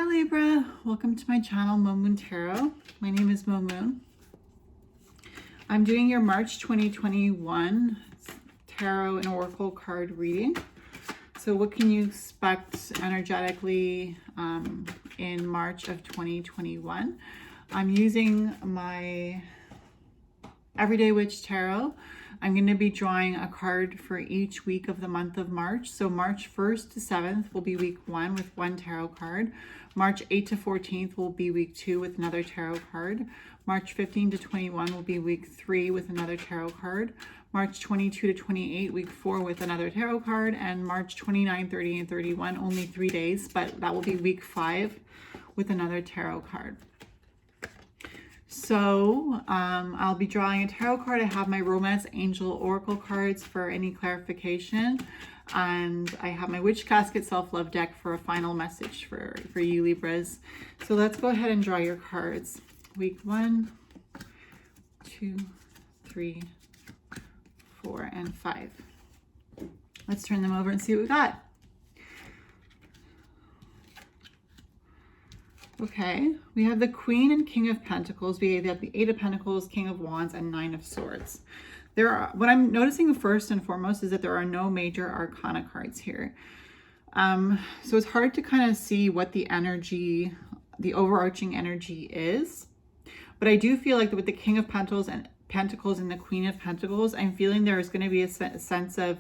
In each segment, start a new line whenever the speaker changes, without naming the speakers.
Libra, welcome to my channel, Mauh Moon Tarot. My name is Mauh Moon. I'm doing your March 2021 Tarot and Oracle card reading. So what can you expect energetically in March of 2021? I'm using my Everyday Witch Tarot. I'm going to be drawing a card for each week of the month of March. So March 1st to 7th will be week 1 with one tarot card. March 8th to 14th will be week 2 with another tarot card. March 15th to 21 will be week 3 with another tarot card. March 22 to 28, week 4 with another tarot card. And March 29, 30, and 31, only 3 days, but that will be week 5 with another tarot card. So I'll be drawing a tarot card. I have my Romance Angel Oracle cards for any clarification. And I have my Witch Casket Self-Love deck for a final message for you Libras. So let's go ahead and draw your cards. Week 1, 2, 3, 4, and 5. Let's turn them over and see what we got. Okay, we have the Queen and King of Pentacles. We have the Eight of Pentacles, King of Wands, and Nine of Swords. What I'm noticing first and foremost is that there are no major arcana cards here. So it's hard to kind of see what the energy, the overarching energy is. But I do feel like with the King of Pentacles and the Queen of Pentacles, I'm feeling there is going to be a sense of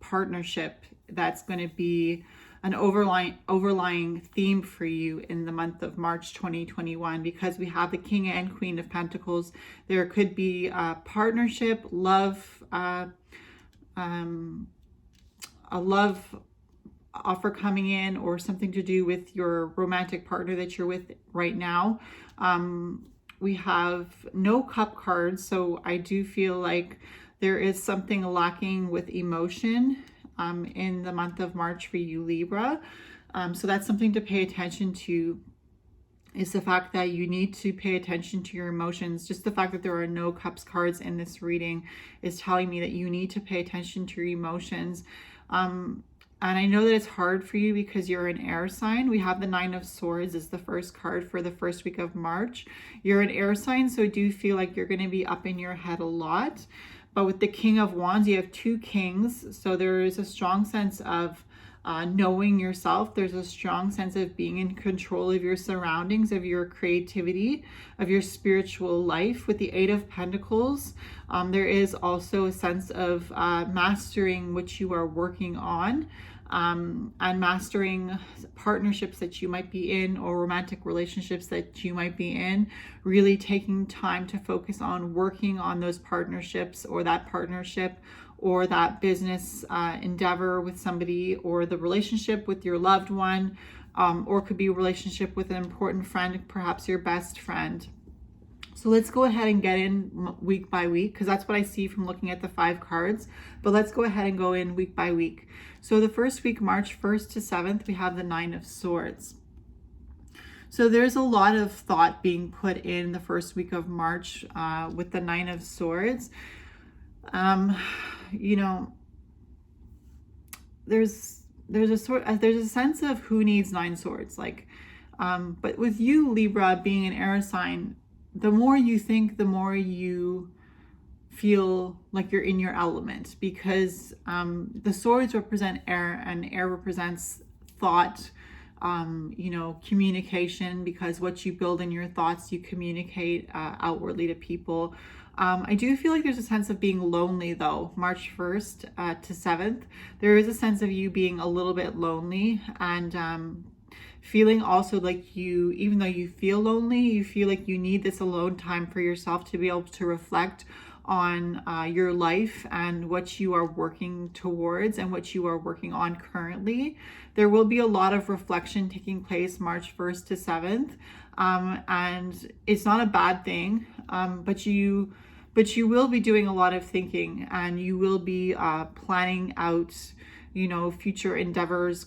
partnership that's going to be an overlying theme for you in the month of March 2021, because we have the King and Queen of Pentacles. There could be a partnership, love, a love offer coming in, or something to do with your romantic partner that you're with right now. We have no cup cards, so I do feel like there is something lacking with emotion in the month of March for you Libra. So that's something to pay attention to, is the fact that you need to pay attention to your emotions. Just the fact that there are no cups cards in this reading is telling me that you need to pay attention to your emotions. And I know that it's hard for you because you're an air sign. We have the Nine of Swords as the first card for the first week of March. You're an air sign, so I do feel like you're going to be up in your head a lot. But with the King of Wands, you have two kings. So there is a strong sense of knowing yourself. There's a strong sense of being in control of your surroundings, of your creativity, of your spiritual life. With the Eight of Pentacles, there is also a sense of mastering what you are working on. And mastering partnerships that you might be in, or romantic relationships that you might be in, really taking time to focus on working on those partnerships, or that partnership, or that business endeavor with somebody, or the relationship with your loved one, or it could be a relationship with an important friend, perhaps your best friend. So let's go ahead and get in week by week, because that's what I see from looking at the 5 cards. But let's go ahead and go in week by week. So the first week, March 1st to 7th, we have the Nine of Swords. So there's a lot of thought being put in the first week of March with the Nine of Swords. You know, there's a sense of who needs 9 swords, like, but with you Libra being an air sign, the more you think, the more you feel like you're in your element, because the swords represent air, and air represents thought, you know, communication, because what you build in your thoughts, you communicate outwardly to people. I do feel like there's a sense of being lonely though, March 1st to 7th. There is a sense of you being a little bit lonely, and feeling also like you, even though you feel lonely, you feel like you need this alone time for yourself to be able to reflect on your life and what you are working towards and what you are working on currently. There will be a lot of reflection taking place March 1st to 7th. And it's not a bad thing, but you will be doing a lot of thinking, and you will be planning out, you know, future endeavors,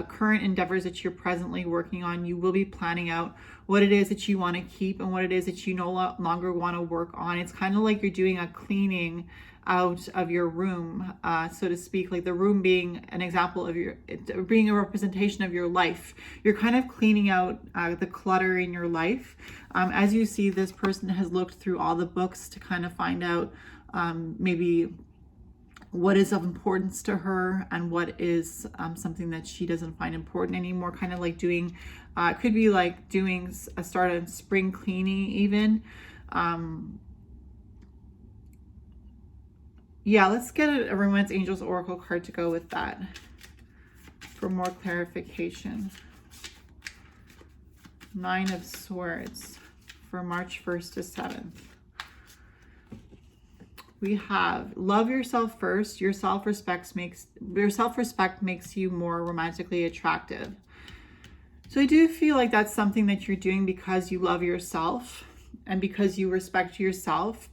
current endeavors that you're presently working on. You will be planning out what it is that you want to keep and what it is that you no longer want to work on. It's kind of like you're doing a cleaning out of your room, so to speak, like the room being an example of being a representation of your life. You're kind of cleaning out the clutter in your life. As you see, this person has looked through all the books to kind of find out maybe what is of importance to her and what is something that she doesn't find important anymore. Kind of like doing, it could be like doing a start of spring cleaning even. Yeah, let's get a Romance Angels Oracle card to go with that for more clarification. 9 of Swords for March 1st to 7th. We have love yourself first. Your self-respect makes you more romantically attractive. So I do feel like that's something that you're doing because you love yourself and because you respect yourself.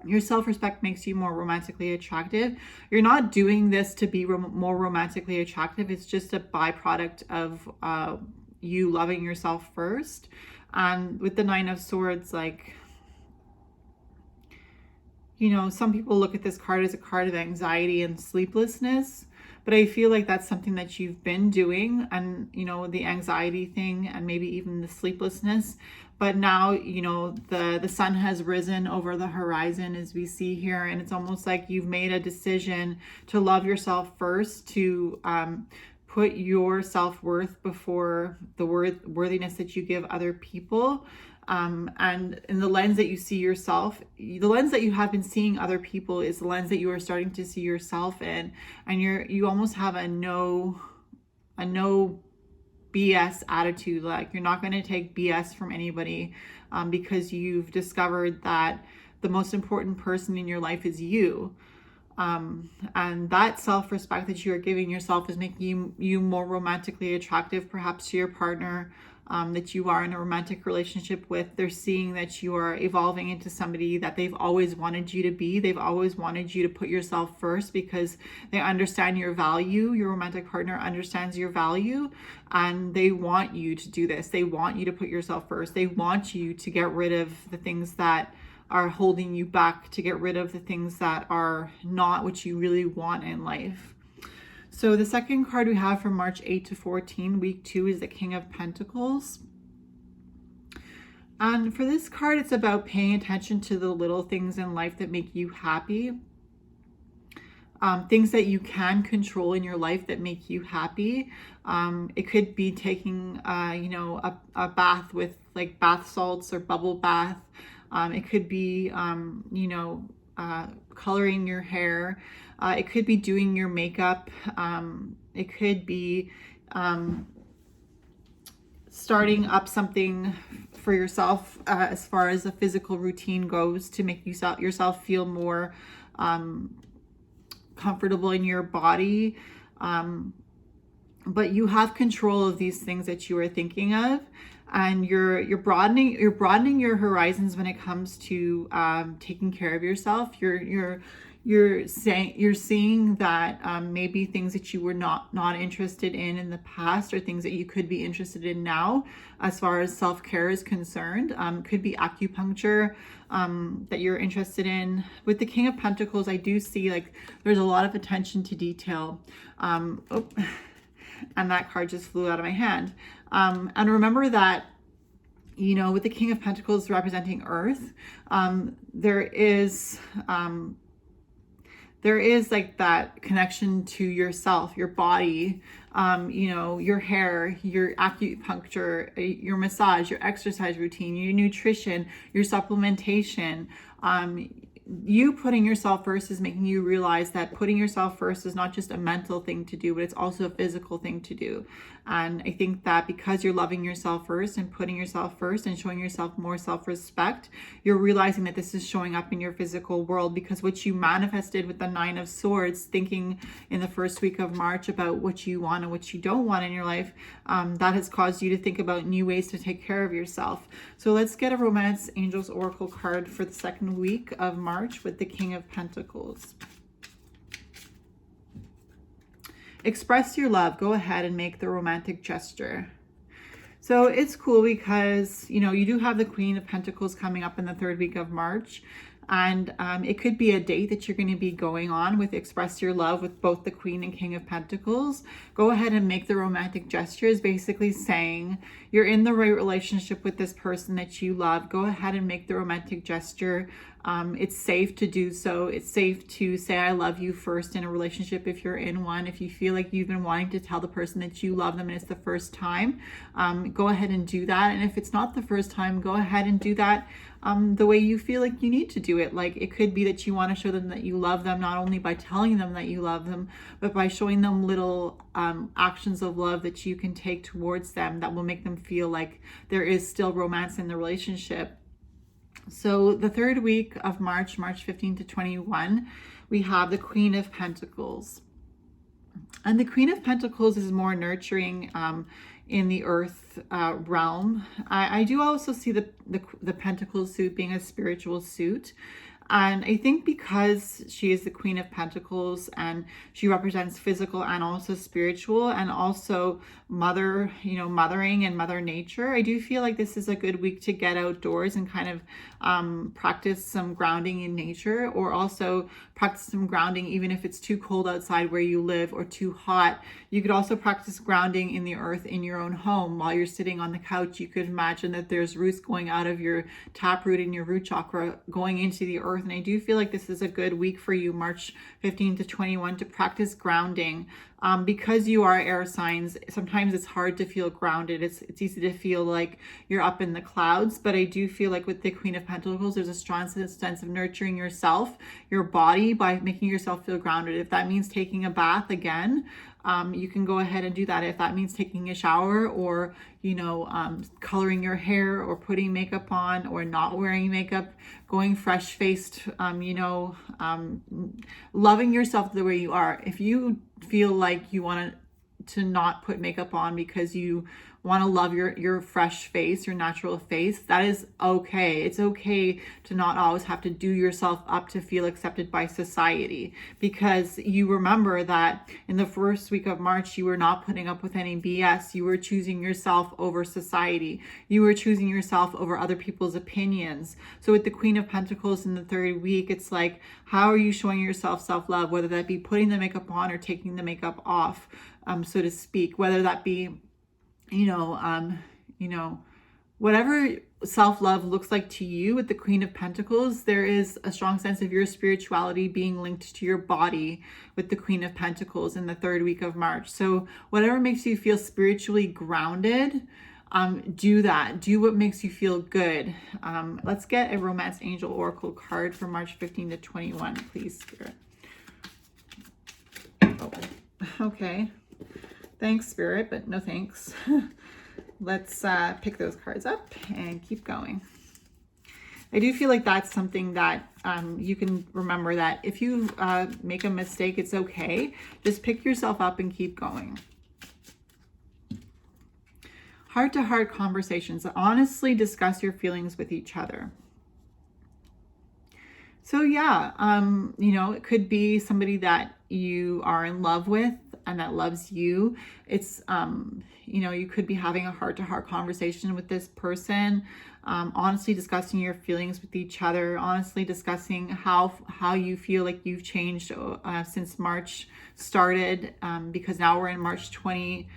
Your self-respect makes you more romantically attractive. You're not doing this to be more romantically attractive. It's just a byproduct of you loving yourself first. And with the 9 of Swords, like, you know, some people look at this card as a card of anxiety and sleeplessness, but I feel like that's something that you've been doing, and, you know, the anxiety thing and maybe even the sleeplessness. But now, you know, the sun has risen over the horizon, as we see here, and it's almost like you've made a decision to love yourself first, to put your self-worth before the worthiness that you give other people. And in the lens that you see yourself, the lens that you have been seeing other people is the lens that you are starting to see yourself in, and you almost have a no BS attitude. Like, you're not going to take BS from anybody, because you've discovered that the most important person in your life is you. And that self-respect that you are giving yourself is making you more romantically attractive, perhaps to your partner that you are in a romantic relationship with. They're seeing that you are evolving into somebody that they've always wanted you to be. They've always wanted you to put yourself first because they understand your value. Your romantic partner understands your value, and they want you to do this. They want you to put yourself first. They want you to get rid of the things that are holding you back, to get rid of the things that are not what you really want in life. So the second card we have from March 8 to 14, week 2, is the King of Pentacles. And for this card, it's about paying attention to the little things in life that make you happy. Things that you can control in your life that make you happy. It could be taking, a bath with like bath salts or bubble bath. It could be, coloring your hair. It could be doing your makeup. It could be starting up something for yourself as far as a physical routine goes, to make yourself feel more comfortable in your body. But you have control of these things that you are thinking of, and you're broadening your horizons when it comes to taking care of yourself. You're seeing that maybe things that you were not interested in the past, or things that you could be interested in now as far as self-care is concerned. Could be acupuncture that you're interested in. With the King of Pentacles, I do see like there's a lot of attention to detail. And that card just flew out of my hand. And remember that, you know, with the King of Pentacles representing Earth, there is like that connection to yourself, your body, your hair, your acupuncture, your massage, your exercise routine, your nutrition, your supplementation. You putting yourself first is making you realize that putting yourself first is not just a mental thing to do, but it's also a physical thing to do. And I think that because you're loving yourself first and putting yourself first and showing yourself more self-respect, you're realizing that this is showing up in your physical world, because what you manifested with the 9 of Swords, thinking in the first week of March about what you want and what you don't want in your life, that has caused you to think about new ways to take care of yourself. So let's get a Romance Angels Oracle card for the second week of March with the King of Pentacles. Express your love. Go ahead and make the romantic gesture. So it's cool because, you do have the Queen of Pentacles coming up in the third week of March. And it could be a date that you're going to be going on with Express Your Love with both the Queen and King of Pentacles. Go ahead and make the romantic gestures, basically saying you're in the right relationship with this person that you love. Go ahead and make the romantic gesture. It's safe to do so. It's safe to say I love you first in a relationship if you're in one. If you feel like you've been wanting to tell the person that you love them and it's the first time, go ahead and do that. And if it's not the first time, go ahead and do that the way you feel like you need to do it. Like, it could be that you want to show them that you love them, not only by telling them that you love them, but by showing them little actions of love that you can take towards them that will make them feel like there is still romance in the relationship. So the third week of March, March 15 to 21, we have the Queen of Pentacles. And the Queen of Pentacles is more nurturing in the earth realm. I do also see the Pentacle suit being a spiritual suit. And I think because she is the Queen of Pentacles and she represents physical and also spiritual and also mothering and Mother Nature, I do feel like this is a good week to get outdoors and kind of practice some grounding in nature, or also practice some grounding even if it's too cold outside where you live or too hot. You could also practice grounding in the earth in your own home while you're sitting on the couch. You could imagine that there's roots going out of your taproot and your root chakra going into the earth. And I do feel like this is a good week for you, March 15 to 21, to practice grounding. Because you are air signs, sometimes it's hard to feel grounded. It's easy to feel like you're up in the clouds, but I do feel like with the Queen of Pentacles, there's a strong sense of nurturing yourself, your body, by making yourself feel grounded. If that means taking a bath again, you can go ahead and do that. If that means taking a shower, or coloring your hair, or putting makeup on, or not wearing makeup, going fresh faced, loving yourself the way you are. If you feel like you want to not put makeup on because you want to love your fresh face, your natural face, that is okay. It's okay to not always have to do yourself up to feel accepted by society, because you remember that in the first week of March, you were not putting up with any BS. You were choosing yourself over society. You were choosing yourself over other people's opinions. So with the Queen of Pentacles in the third week, it's like, how are you showing yourself self-love, whether that be putting the makeup on or taking the makeup off, so to speak, whether that be whatever self-love looks like to you. With the Queen of Pentacles, there is a strong sense of your spirituality being linked to your body with the Queen of Pentacles in the third week of March. So whatever makes you feel spiritually grounded, do that. Do what makes you feel good. Let's get a Romance Angel Oracle card for March 15 to 21, please, Spirit. Oh, okay. Thanks, Spirit, but no thanks. Let's pick those cards up and keep going. I do feel like that's something that you can remember, that if you make a mistake, it's okay. Just pick yourself up and keep going. Heart-to-heart conversations. Honestly discuss your feelings with each other. So yeah, it could be somebody that you are in love with and that loves you. It's, you could be having a heart-to-heart conversation with this person, honestly discussing your feelings with each other, honestly discussing how you feel like you've changed since March started, because now we're in March 20,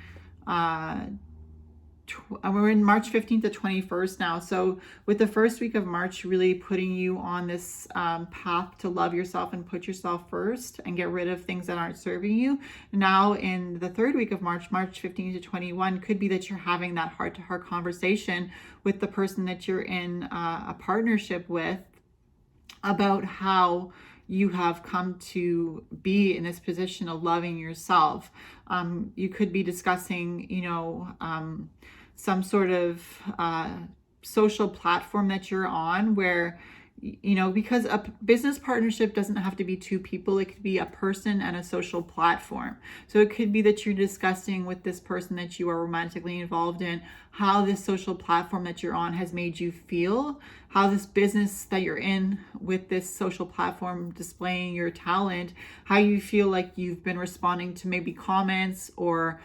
we're in March 15th to 21st now. So with the first week of March really putting you on this path to love yourself and put yourself first and get rid of things that aren't serving you. Now in the third week of March, March 15 to 21, could be that you're having that heart-to-heart conversation with the person that you're in a partnership with about how you have come to be in this position of loving yourself. You could be discussing, some sort of social platform that you're on where, because a business partnership doesn't have to be two people. It could be a person and a social platform. So it could be that you're discussing with this person that you are romantically involved in how this social platform that you're on has made you feel, how this business that you're in with this social platform displaying your talent, how you feel like you've been responding to maybe comments or,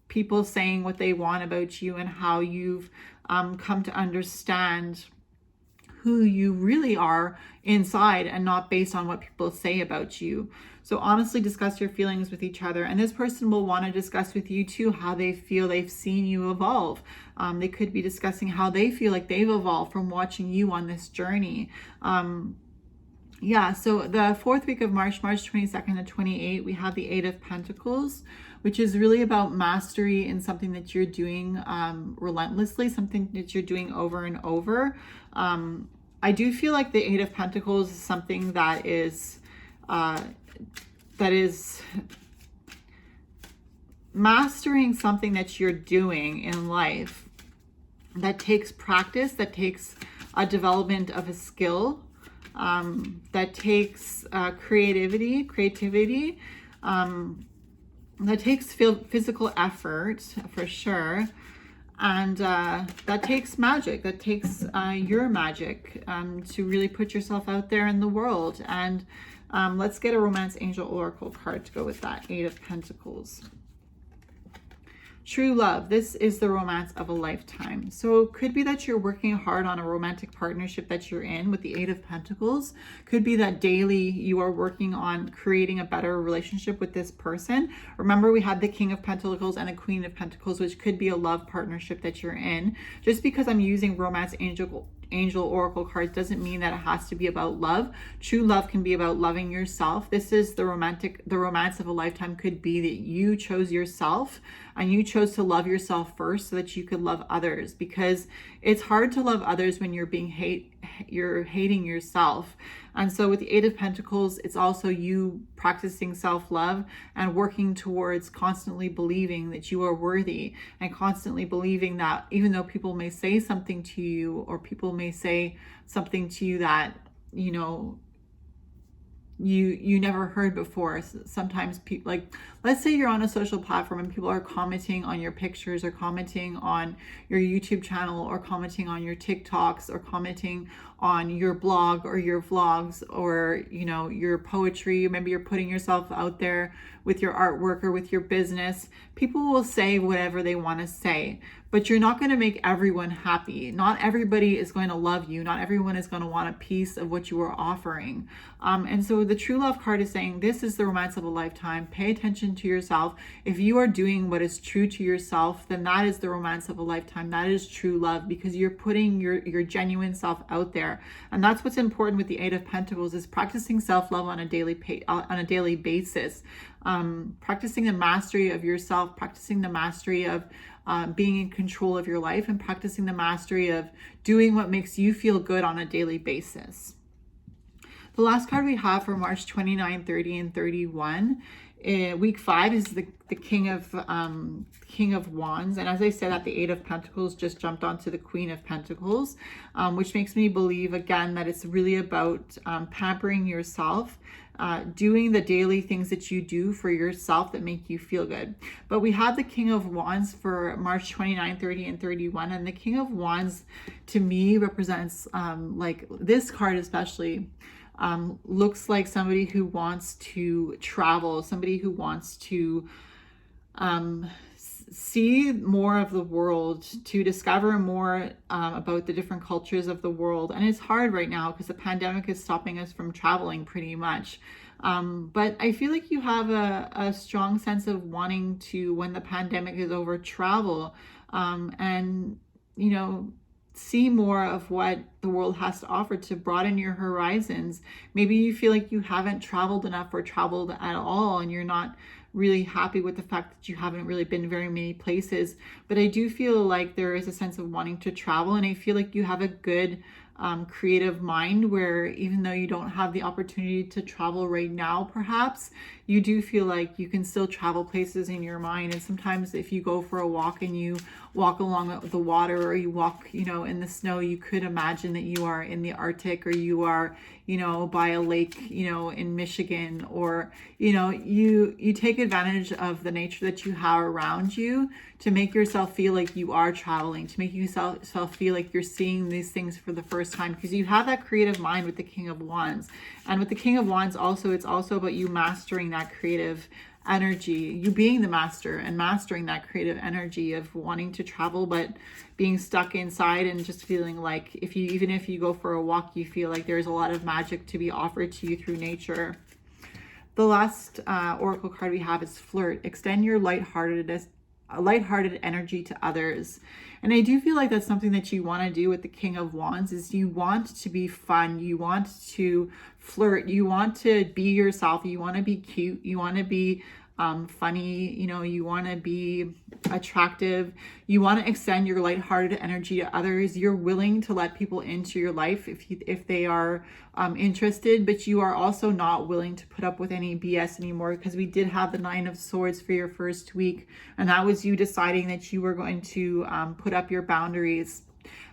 people saying what they want about you, and how you've come to understand who you really are inside and not based on what people say about you. So honestly discuss your feelings with each other, and this person will want to discuss with you too how they feel they've seen you evolve. They could be discussing how they feel like they've evolved from watching you on this journey. Yeah, so the fourth week of March, March 22nd to 28, we have the 8 of Pentacles, which is really about mastery in something that you're doing relentlessly, something that you're doing over and over. I do feel like the 8 of Pentacles is something that is mastering something that you're doing in life that takes practice, that takes a development of a skill, that takes creativity, that takes physical effort for sure, and that takes magic, that takes your magic to really put yourself out there in the world. And let's get a Romance Angel Oracle card to go with that 8 of Pentacles. True love. This is the romance of a lifetime. So it could be that you're working hard on a romantic partnership that you're in with the 8 of Pentacles. Could be that daily you are working on creating a better relationship with this person. Remember, we had the King of Pentacles and the Queen of Pentacles, which could be a love partnership that you're in. Just because I'm using Romance Angel Oracle cards doesn't mean that it has to be about love. True love can be about loving yourself. This is the romance of a lifetime could be that you chose yourself and you chose to love yourself first so that you could love others, because it's hard to love others when you're hating yourself. And so with the 8 of Pentacles, it's also you practicing self-love and working towards constantly believing that you are worthy, and constantly believing that even though people may say something to you, or people may say something to you that, you know, you never heard before. Sometimes people, like, let's say you're on a social platform and people are commenting on your pictures, or commenting on your YouTube channel, or commenting on your TikToks, or commenting on your blog or your vlogs, or, you know, your poetry. Maybe you're putting yourself out there with your artwork or with your business. People will say whatever they want to say, but you're not going to make everyone happy. Not everybody is going to love you. Not everyone is going to want a piece of what you are offering. And so the true love card is saying this is the romance of a lifetime. Pay attention to yourself. If you are doing what is true to yourself, then that is the romance of a lifetime. That is true love, because you're putting your genuine self out there. And that's what's important with the 8 of Pentacles, is practicing self-love on a daily basis. Practicing the mastery of yourself, practicing the mastery of being in control of your life, and practicing the mastery of doing what makes you feel good on a daily basis. The last card we have for March 29, 30, and 31, week 5, is the King of Wands. And as I said, that the 8 of Pentacles just jumped onto the Queen of Pentacles, which makes me believe again that it's really about pampering yourself, doing the daily things that you do for yourself that make you feel good. But we have the King of Wands for March 29, 30, and 31. And the King of Wands to me represents, like this card especially, looks like somebody who wants to travel, somebody who wants to see more of the world, to discover more about the different cultures of the world. And it's hard right now because the pandemic is stopping us from traveling pretty much. But I feel like you have a strong sense of wanting to, when the pandemic is over, travel and, you know, see more of what the world has to offer, to broaden your horizons. Maybe you feel like you haven't traveled enough or traveled at all, and you're not really happy with the fact that you haven't really been very many places. But I do feel like there is a sense of wanting to travel, and I feel like you have a good creative mind, where even though you don't have the opportunity to travel right now, perhaps you do feel like you can still travel places in your mind. And sometimes if you go for a walk and you walk along the water, or you walk, you know, in the snow, you could imagine that you are in the Arctic, or you are, you know, by a lake, you know, in Michigan, or, you know, you take advantage of the nature that you have around you to make yourself feel like you are traveling, to make yourself feel like you're seeing these things for the first time, because you have that creative mind with the King of Wands. And with the King of Wands also, it's also about you mastering that creative energy, you being the master and mastering that creative energy of wanting to travel, but being stuck inside and just feeling like even if you go for a walk, you feel like there's a lot of magic to be offered to you through nature. The last oracle card we have is flirt. Extend your lighthearted energy to others. And I do feel like that's something that you want to do with the King of Wands, is you want to be fun, you want to flirt, you want to be yourself, you want to be cute, you want to be funny, you know, you want to be attractive, you want to extend your lighthearted energy to others. You're willing to let people into your life if they are interested, but you are also not willing to put up with any BS anymore, because we did have the 9 of Swords for your first week, and that was you deciding that you were going to put up your boundaries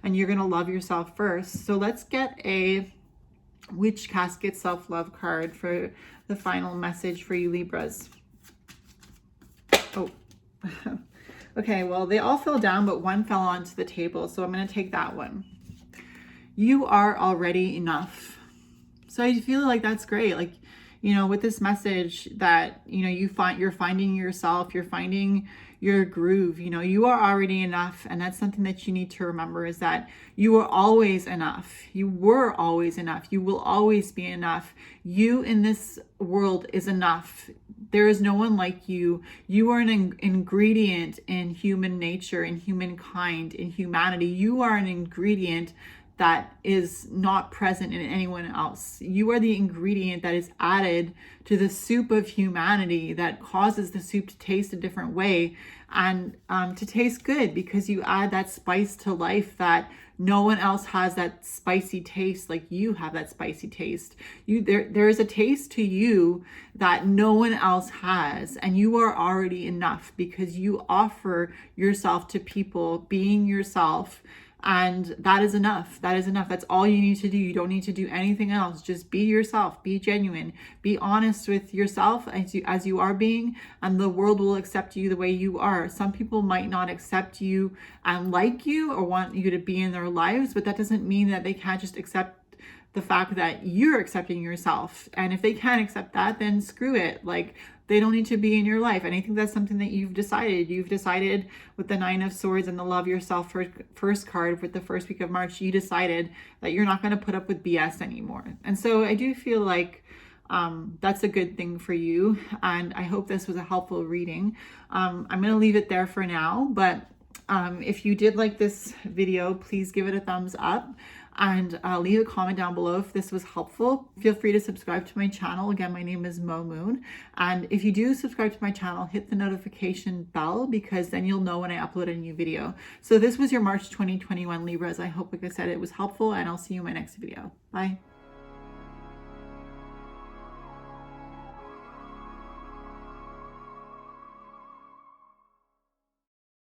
and you're going to love yourself first. So let's get a Witch Casket self-love card for the final message for you Libras. Oh, okay, well, they all fell down, but one fell onto the table, so I'm going to take that one. You are already enough. So I feel like that's great. Like, you know, with this message that, you know, you're finding yourself, you're finding your groove, you know, you are already enough. And that's something that you need to remember, is that you are always enough. You were always enough. You will always be enough. You in this world is enough. There is no one like you. You are an ingredient in human nature, in humankind, in humanity. You are an ingredient that is not present in anyone else. You are the ingredient that is added to the soup of humanity that causes the soup to taste a different way and to taste good, because you add that spice to life that no one else has, that spicy taste like you have that spicy taste. There is a taste to you that no one else has, and you are already enough because you offer yourself to people, being yourself. And that is enough. That is enough. That's all you need to do. You don't need to do anything else. Just be yourself. Be genuine. Be honest with yourself as you are being, and the world will accept you the way you are. Some people might not accept you and like you or want you to be in their lives, but that doesn't mean that they can't just accept the fact that you're accepting yourself. And if they can't accept that, then screw it. Like, they don't need to be in your life. And I think that's something that you've decided. You've decided with the 9 of Swords and the Love Yourself first card with the first week of March, you decided that you're not going to put up with BS anymore. And so I do feel like that's a good thing for you. And I hope this was a helpful reading. I'm going to leave it there for now. But if you did like this video, please give it a thumbs up. And leave a comment down below if this was helpful. Feel free to subscribe to my channel. Again, my name is Mauh. And if you do subscribe to my channel, hit the notification bell, because then you'll know when I upload a new video. So this was your March 2021 Libras. I hope, like I said, it was helpful, and I'll see you in my next video. Bye.